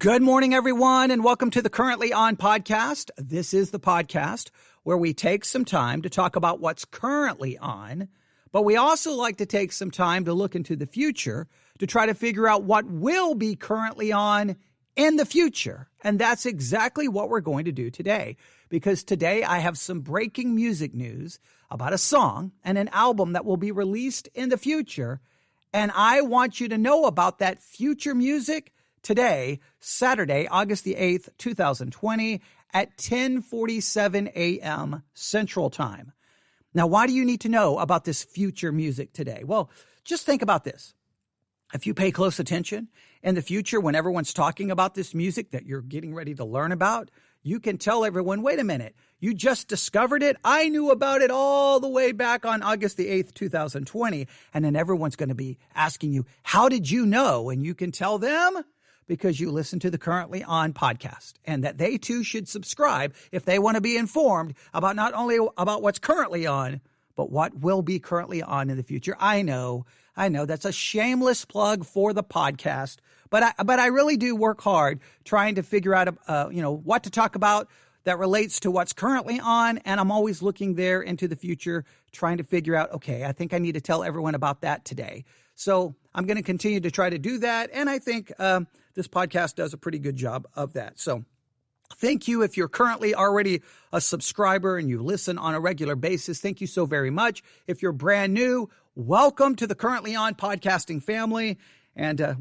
Good morning, everyone, and welcome to the Currently On podcast. This is the podcast where we take some time to talk about what's currently on, but we also like to take some time to look into the future to try to figure out what will be currently on in the future. And that's exactly what we're going to do today, because today I have some breaking music news about a song and an album that will be released in the future. And I want you to know about that future music today, Saturday, August the 8th, 2020 at 10:47 a.m. Central Time. Now, why do you need to know about this future music today? Well, just think about this. If you pay close attention in the future, when everyone's talking about this music that you're getting ready to learn about, you can tell everyone, wait a minute, you just discovered it. I knew about it all the way back on August the 8th, 2020. And then everyone's going to be asking you, how did you know? And you can tell them, because you listen to the Currently On podcast, and that they too should subscribe if they want to be informed about not only about what's currently on, but what will be currently on in the future. I know that's a shameless plug for the podcast, but I really do work hard trying to figure out, what to talk about that relates to what's currently on. And I'm always looking there into the future, trying to figure out, okay, I think I need to tell everyone about that today. So I'm going to continue to try to do that. And I think this podcast does a pretty good job of that. So thank you. If you're currently already a subscriber and you listen on a regular basis, thank you so very much. If you're brand new, welcome to the Currently On podcasting family. And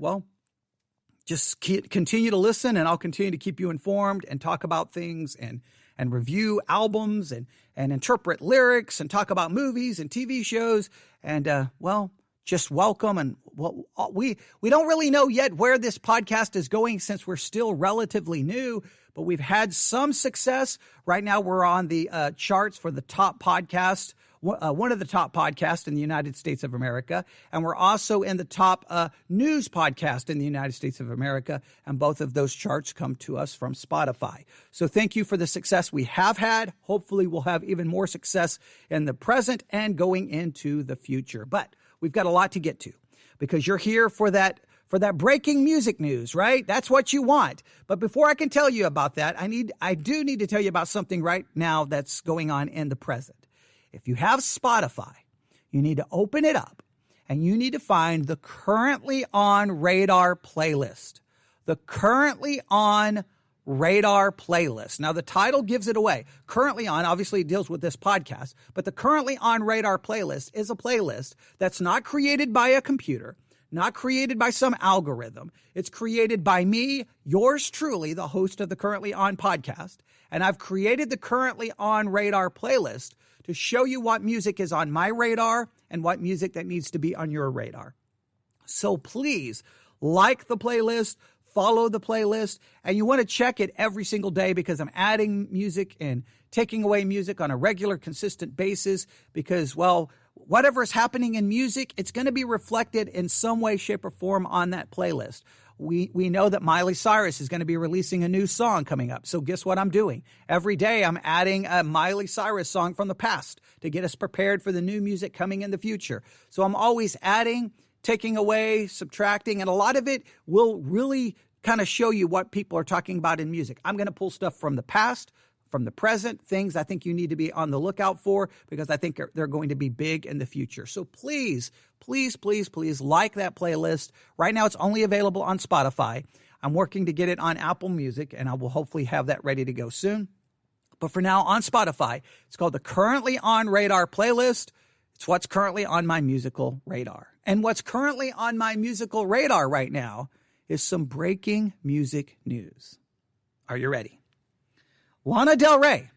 just continue to listen, and I'll continue to keep you informed and talk about things and review albums and interpret lyrics and talk about movies and TV shows. And just welcome. And we don't really know yet where this podcast is going since we're still relatively new, but we've had some success. Right now we're on the charts for the top podcast, one of the top podcasts in the United States of America. And we're also in the top news podcast in the United States of America. And both of those charts come to us from Spotify. So thank you for the success we have had. Hopefully we'll have even more success in the present and going into the future. But we've got a lot to get to, because you're here for that breaking music news, right? That's what you want. But before I can tell you about that, I do need to tell you about something right now that's going on in the present. If you have Spotify, you need to open it up and you need to find the Currently On Radar playlist. The Currently On Radar playlist. Now, the title gives it away. Currently On obviously deals with this podcast, but the Currently On Radar playlist is a playlist that's not created by a computer, not created by some algorithm. It's created by me, yours truly, the host of the Currently On podcast, and I've created the Currently On Radar playlist to show you what music is on my radar and what music that needs to be on your radar. So please like the playlist, follow the playlist, and you want to check it every single day, because I'm adding music and taking away music on a regular, consistent basis, because, whatever is happening in music, it's going to be reflected in some way, shape, or form on that playlist. We know that Miley Cyrus is going to be releasing a new song coming up. So guess what I'm doing? Every day I'm adding a Miley Cyrus song from the past to get us prepared for the new music coming in the future. So I'm always adding, taking away, subtracting, and a lot of it will really kind of show you what people are talking about in music. I'm going to pull stuff from the past, from the present, things I think you need to be on the lookout for, because I think they're going to be big in the future. So please, please, please, please like that playlist. Right now it's only available on Spotify. I'm working to get it on Apple Music, and I will hopefully have that ready to go soon. But for now, on Spotify, it's called the Currently On Radar playlist. It's what's currently on my musical radar. And what's currently on my musical radar right now is some breaking music news. Are you ready? Lana Del Rey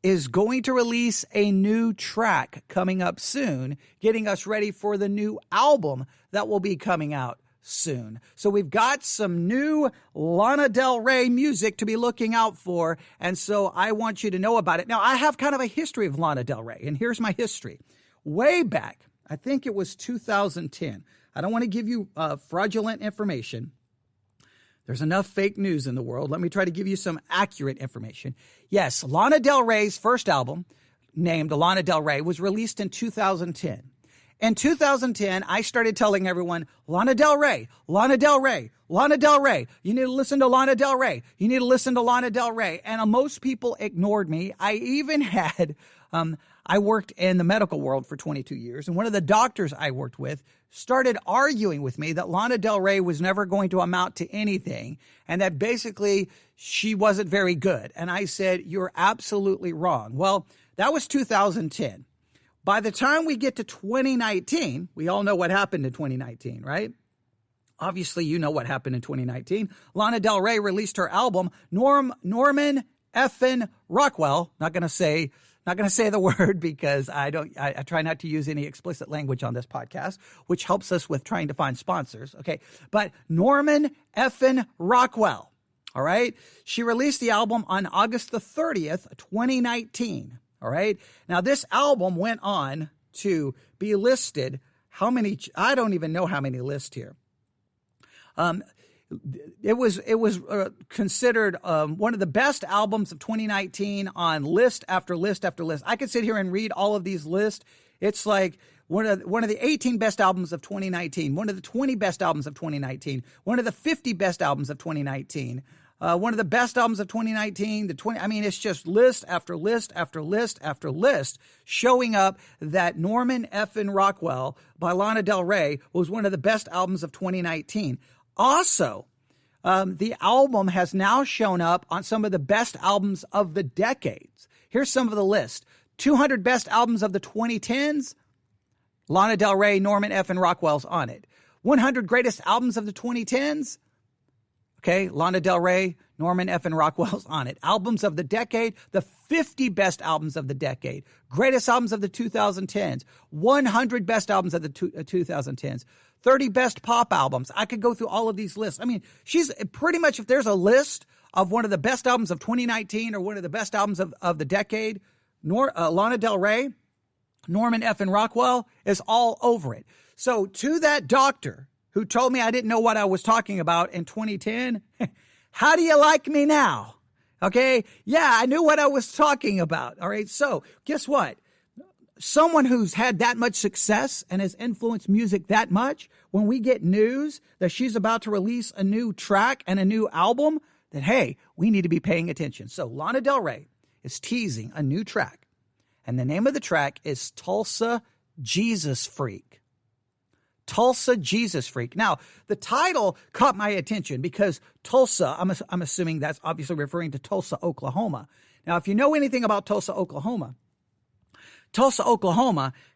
is going to release a new track coming up soon, getting us ready for the new album that will be coming out soon. So we've got some new Lana Del Rey music to be looking out for, and so I want you to know about it. Now, I have kind of a history of Lana Del Rey, and here's my history. Way back, I think it was 2010. I don't want to give you fraudulent information. There's enough fake news in the world. Let me try to give you some accurate information. Yes, Lana Del Rey's first album, named Lana Del Rey, was released in 2010. In 2010, I started telling everyone, Lana Del Rey, Lana Del Rey, Lana Del Rey. You need to listen to Lana Del Rey. You need to listen to Lana Del Rey. And most people ignored me. I even had, I worked in the medical world for 22 years. And one of the doctors I worked with started arguing with me that Lana Del Rey was never going to amount to anything. And that basically she wasn't very good. And I said, you're absolutely wrong. Well, that was 2010. By the time we get to 2019, we all know what happened in 2019, right? Obviously, you know what happened in 2019. Lana Del Rey released her album, Norman Effin Rockwell. Not going to say the word because I try not to use any explicit language on this podcast, which helps us with trying to find sponsors. Okay. But Norman Effin Rockwell. All right. She released the album on August the 30th, 2019. All right. Now, this album went on to be listed. How many? I don't even know how many lists here. It was considered one of the best albums of 2019 on list after list after list. I could sit here and read all of these lists. It's like one of the 18 best albums of 2019, one of the 20 best albums of 2019, one of the 50 best albums of 2019. One of the best albums of 2019, it's just list after list after list after list showing up that Norman Effin Rockwell by Lana Del Rey was one of the best albums of 2019. Also, the album has now shown up on some of the best albums of the decades. Here's some of the list. 200 best albums of the 2010s, Lana Del Rey, Norman Effin Rockwell's on it. 100 greatest albums of the 2010s, okay, Lana Del Rey, Norman Effin Rockwell's on it. Albums of the decade, the 50 best albums of the decade, greatest albums of the 2010s, 100 best albums of the 2010s, 30 best pop albums. I could go through all of these lists. I mean, she's pretty much, if there's a list of one of the best albums of 2019 or one of the best albums of the decade, Lana Del Rey, Norman Effin Rockwell is all over it. So to that doctor who told me I didn't know what I was talking about in 2010, how do you like me now? Okay. Yeah, I knew what I was talking about. All right. So guess what? Someone who's had that much success and has influenced music that much, when we get news that she's about to release a new track and a new album, then, hey, we need to be paying attention. So Lana Del Rey is teasing a new track. And the name of the track is Tulsa Jesus Freak. Tulsa Jesus Freak. Now, the title caught my attention because Tulsa, I'm assuming that's obviously referring to Tulsa, Oklahoma. Now, if you know anything about Tulsa, Oklahoma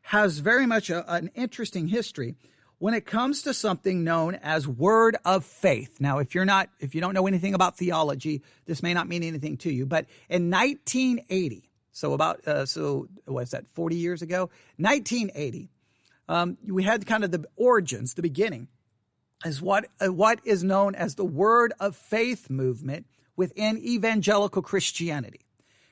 has very much an interesting history when it comes to something known as word of faith. Now, if you don't know anything about theology, this may not mean anything to you, but in 1980, so what's that, 40 years ago? 1980, we had kind of the origins, the beginning, is what is known as the Word of Faith movement within evangelical Christianity.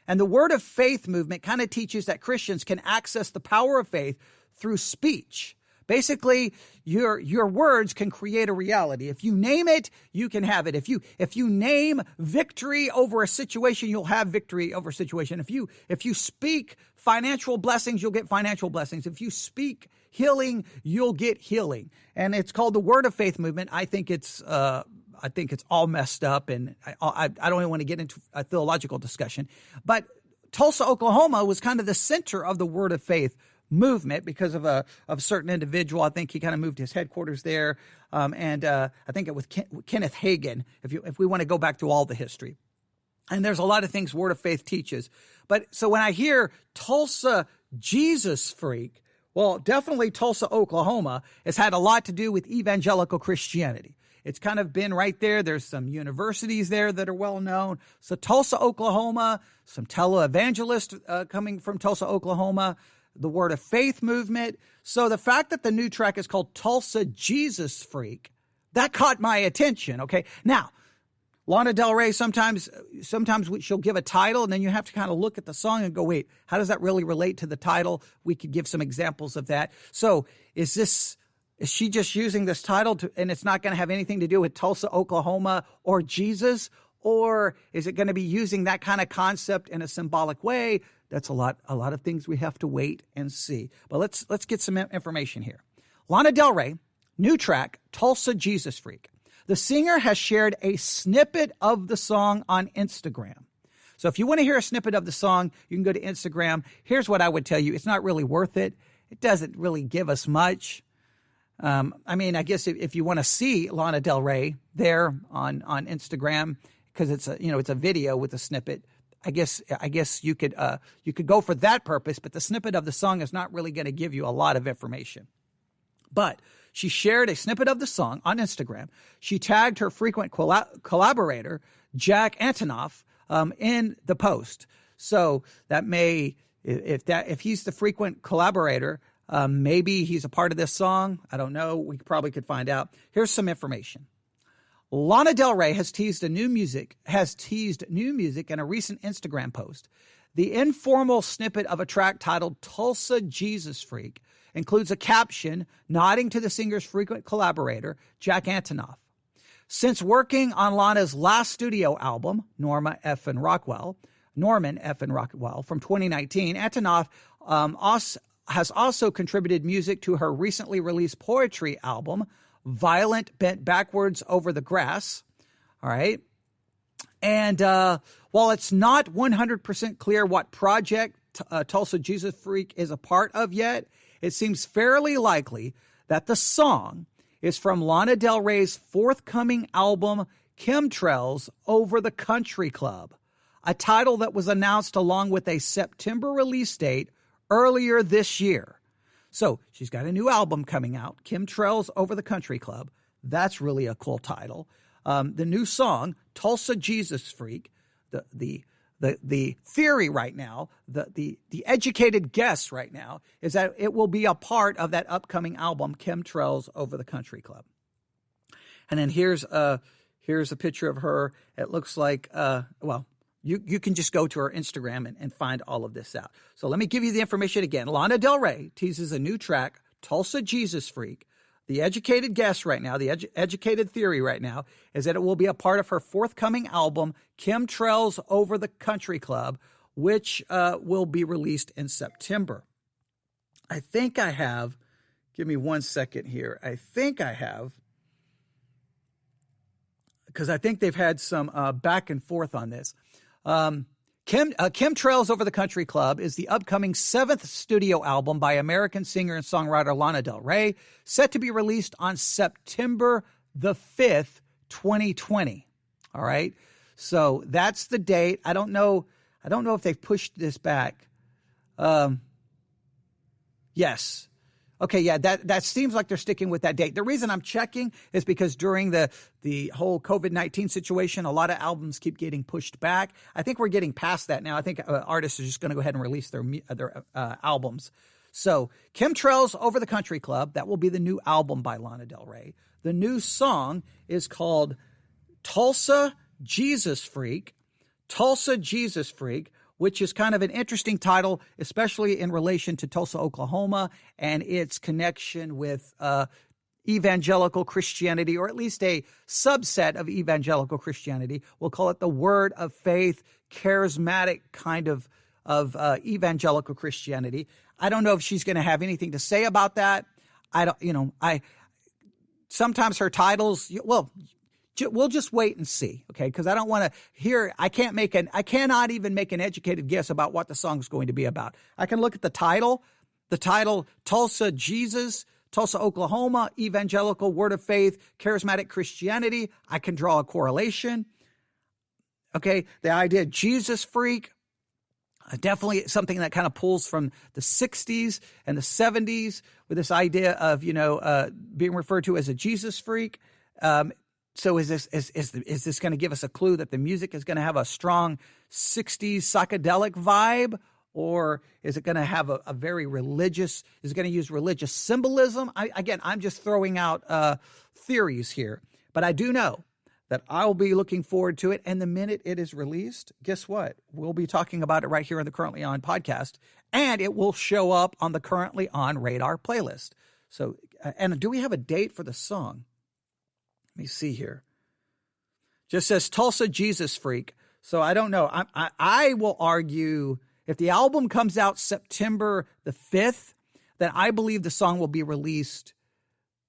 And the Word of Faith movement kind of teaches that Christians can access the power of faith through speech. Basically, your words can create a reality. If you name it, you can have it. If you name victory over a situation, you'll have victory over a situation. If you speak financial blessings, you'll get financial blessings. If you speak healing, you'll get healing. And it's called the Word of Faith movement. I think it's all messed up, and I don't even want to get into a theological discussion. But Tulsa, Oklahoma was kind of the center of the Word of Faith movement because of a certain individual. I think he kind of moved his headquarters there, and I think it was Kenneth Hagin, if we want to go back to all the history. And there's a lot of things Word of Faith teaches. But so when I hear Tulsa Jesus Freak, well, definitely Tulsa, Oklahoma has had a lot to do with evangelical Christianity. It's kind of been right there. There's some universities there that are well known. So Tulsa, Oklahoma, some televangelists coming from Tulsa, Oklahoma, the Word of Faith movement. So the fact that the new track is called Tulsa Jesus Freak, that caught my attention. Okay. Now, Lana Del Rey, sometimes she'll give a title and then you have to kind of look at the song and go, wait, how does that really relate to the title? We could give some examples of that. So is she just using this title and it's not going to have anything to do with Tulsa, Oklahoma or Jesus? Or is it going to be using that kind of concept in a symbolic way? That's a lot of things we have to wait and see. But let's get some information here. Lana Del Rey, new track, Tulsa Jesus Freak. The singer has shared a snippet of the song on Instagram. So if you want to hear a snippet of the song, you can go to Instagram. Here's what I would tell you. It's not really worth it. It doesn't really give us much. I guess if you want to see Lana Del Rey there on Instagram, because it's a video with a snippet, I guess you could go for that purpose, but the snippet of the song is not really going to give you a lot of information. But she shared a snippet of the song on Instagram. She tagged her frequent collaborator, Jack Antonoff, in the post. So that may, if he's the frequent collaborator, maybe he's a part of this song. I don't know. We probably could find out. Here's some information. Lana Del Rey has teased new music in a recent Instagram post. The informal snippet of a track titled Tulsa Jesus Freak includes a caption nodding to the singer's frequent collaborator, Jack Antonoff. Since working on Lana's last studio album, Norman F. and Rockwell, from 2019, Antonoff has also contributed music to her recently released poetry album, Violent Bent Backwards Over the Grass. All right. And while it's not 100% clear what project Tulsa Jesus Freak is a part of yet, it seems fairly likely that the song is from Lana Del Rey's forthcoming album, Chemtrails Over the Country Club, a title that was announced along with a September release date earlier this year. So she's got a new album coming out, Chemtrails Over the Country Club. That's really a cool title. The new song, Tulsa Jesus Freak, the theory right now, the educated guess right now is that it will be a part of that upcoming album, Chemtrails Over the Country Club. And then here's a picture of her. It looks like, you can just go to her Instagram and find all of this out. So let me give you the information again. Lana Del Rey teases a new track, Tulsa Jesus Freak. The educated guess right now, the educated theory right now, is that it will be a part of her forthcoming album, Chemtrails Over the Country Club, which will be released in September. I think I have, give me 1 second here. Because I think they've had some back and forth on this. Chemtrails Over the Country Club is the upcoming 7th studio album by American singer and songwriter Lana Del Rey, set to be released on September the 5th, 2020. All right. So that's the date. I don't know if they've pushed this back. Yes. Okay, yeah, that seems like they're sticking with that date. The reason I'm checking is because during the whole COVID-19 situation, a lot of albums keep getting pushed back. I think we're getting past that now. I think artists are just going to go ahead and release their albums. So Chemtrails Over the Country Club, that will be the new album by Lana Del Rey. The new song is called Tulsa Jesus Freak, which is kind of an interesting title, especially in relation to Tulsa, Oklahoma, and its connection with evangelical Christianity, or at least a subset of evangelical Christianity. We'll call it the Word of Faith, charismatic kind of evangelical Christianity. I don't know if she's going to have anything to say about that. Sometimes her titles, we'll just wait and see, okay? Because I don't want to hear. I cannot even make an educated guess about what the song's going to be about. I can look at the title, Tulsa Jesus, Tulsa, Oklahoma, evangelical, Word of Faith, charismatic Christianity. I can draw a correlation. Okay, the idea Jesus Freak, definitely something that kind of pulls from the 60s and the 70s with this idea of being referred to as a Jesus freak. So is this going to give us a clue that the music is going to have a strong 60s psychedelic vibe? Or is it going to have a very religious, is it going to use religious symbolism? I'm just throwing out theories here. But I do know that I will be looking forward to it. And the minute it is released, guess what? We'll be talking about it right here on the Currently On podcast. And it will show up on the Currently On Radar playlist. So, and do we have a date for the song? Let me see here. Just says Tulsa Jesus Freak. So I don't know. I will argue if the album comes out September the 5th, then I believe the song will be released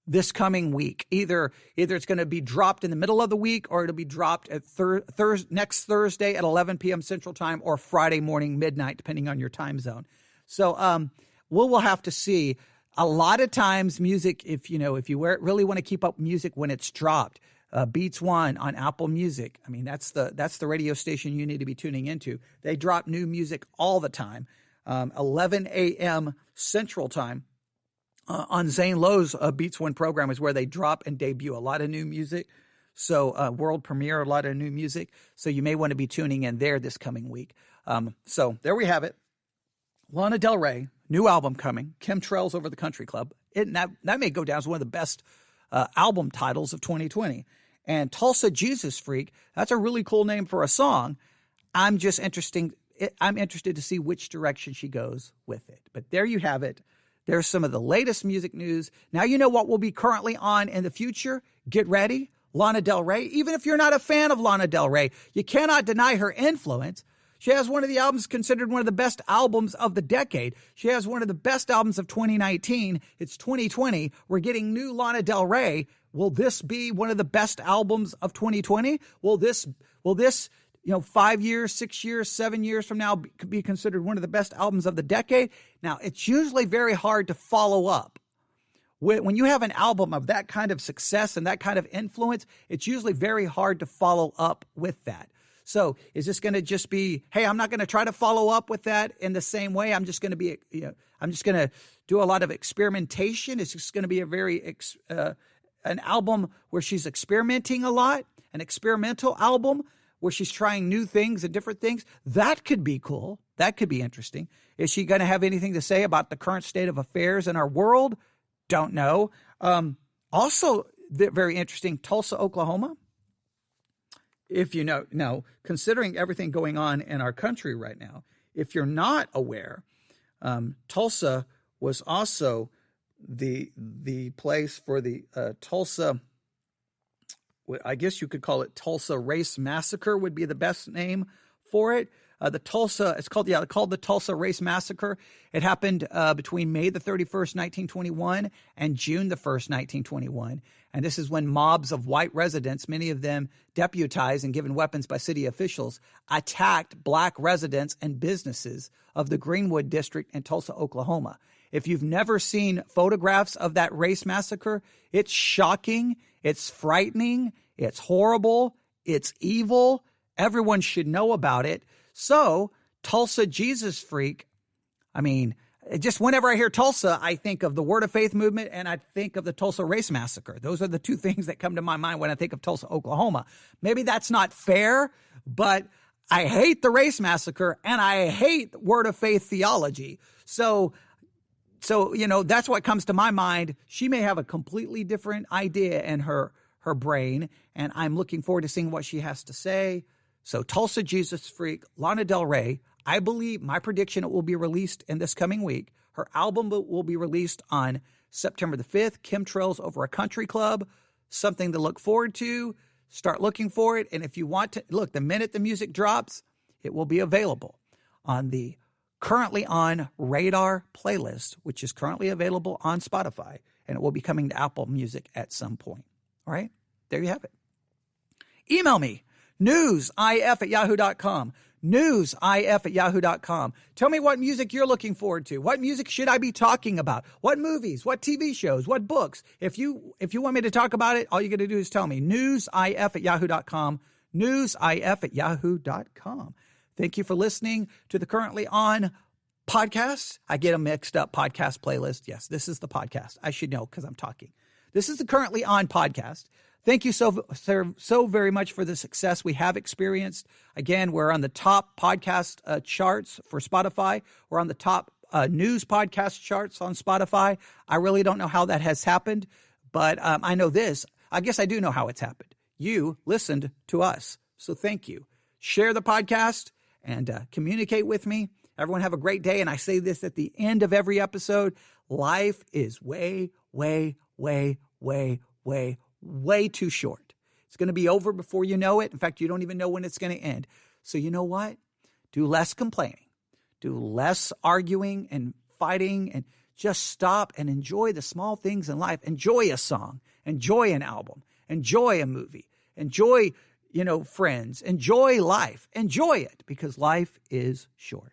this coming week. Either it's going to be dropped in the middle of the week, or it'll be dropped at next Thursday at 11 p.m. Central Time, or Friday morning, midnight, depending on your time zone. So we'll have to see. A lot of times music, if you really want to keep up music when it's dropped, Beats One on Apple Music. I mean, that's the radio station you need to be tuning into. They drop new music all the time. 11 a.m. Central Time on Zane Lowe's Beats One program is where they drop and debut a lot of new music. So world premiere, a lot of new music. So you may want to be tuning in there this coming week. So there we have it. Lana Del Rey, new album coming. Chemtrails Over the Country Club. That may go down as one of the best album titles of 2020. And Tulsa Jesus Freak, that's a really cool name for a song. I'm interested to see which direction she goes with it. But there you have it. There's some of the latest music news. Now you know what will be currently on in the future. Get ready. Lana Del Rey. Even if you're not a fan of Lana Del Rey, you cannot deny her influence. She has one of the albums considered one of the best albums of the decade. She has one of the best albums of 2019. It's 2020. We're getting new Lana Del Rey. Will this be one of the best albums of 2020? Will this 5 years, 6 years, 7 years from now be considered one of the best albums of the decade? Now, it's usually very hard to follow up. When you have an album of that kind of success and that kind of influence, it's usually very hard to follow up with that. So is this going to just be, hey, I'm not going to try to follow up with that in the same way. I'm just going to be, I'm just going to do a lot of experimentation. It's just going to be a very, an album where she's experimenting a lot, an experimental album where she's trying new things and different things. That could be cool. That could be interesting. Is she going to have anything to say about the current state of affairs in our world? Don't know. Also, very interesting, Tulsa, Oklahoma. If you know, considering everything going on in our country right now, if you're not aware, Tulsa was also the place for the Tulsa, I guess you could call it Tulsa Race Massacre would be the best name for it. It's called the Tulsa Race Massacre. It happened between May the 31st, 1921 and June the 1st, 1921. And this is when mobs of white residents, many of them deputized and given weapons by city officials, attacked black residents and businesses of the Greenwood district in Tulsa, Oklahoma. If you've never seen photographs of that race massacre, it's shocking, it's frightening, it's horrible, it's evil. Everyone should know about it. So, Tulsa Jesus Freak, I mean, just whenever I hear Tulsa, I think of the Word of Faith movement and I think of the Tulsa Race Massacre. Those are the two things that come to my mind when I think of Tulsa, Oklahoma. Maybe that's not fair, but I hate the Race Massacre and I hate Word of Faith theology. So that's what comes to my mind. She may have a completely different idea in her brain, and I'm looking forward to seeing what she has to say. So Tulsa Jesus Freak, Lana Del Rey, I believe, my prediction, it will be released in this coming week. Her album will be released on September the 5th, Chemtrails Over a Country Club, something to look forward to. Start looking for it. And if you want to, look, the minute the music drops, it will be available on the currently on Radar playlist, which is currently available on Spotify, and it will be coming to Apple Music at some point. All right, there you have it. Email me, newsif@yahoo.com. newsif@yahoo.com. Tell me what music you're looking forward to. What music should I be talking about? What movies? What TV shows? What books? If you want me to talk about it, all you got to do is tell me. newsif@yahoo.com. newsif@yahoo.com. Thank you for listening to the Currently On podcast. I get them mixed up. Podcast playlist. Yes, this is the podcast. I should know because I'm talking. This is the Currently On podcast. Thank you so very much for the success we have experienced. Again, we're on the top podcast charts for Spotify. We're on the top news podcast charts on Spotify. I really don't know how that has happened, but I know this. I guess I do know how it's happened. You listened to us, so thank you. Share the podcast and communicate with me. Everyone have a great day, and I say this at the end of every episode. Life is way, way, way, way, way, way too short. It's going to be over before you know it. In fact, you don't even know when it's going to end. So you know what? Do less complaining. Do less arguing and fighting, and just stop and enjoy the small things in life. Enjoy a song. Enjoy an album. Enjoy a movie. Enjoy, friends. Enjoy life. Enjoy it, because life is short.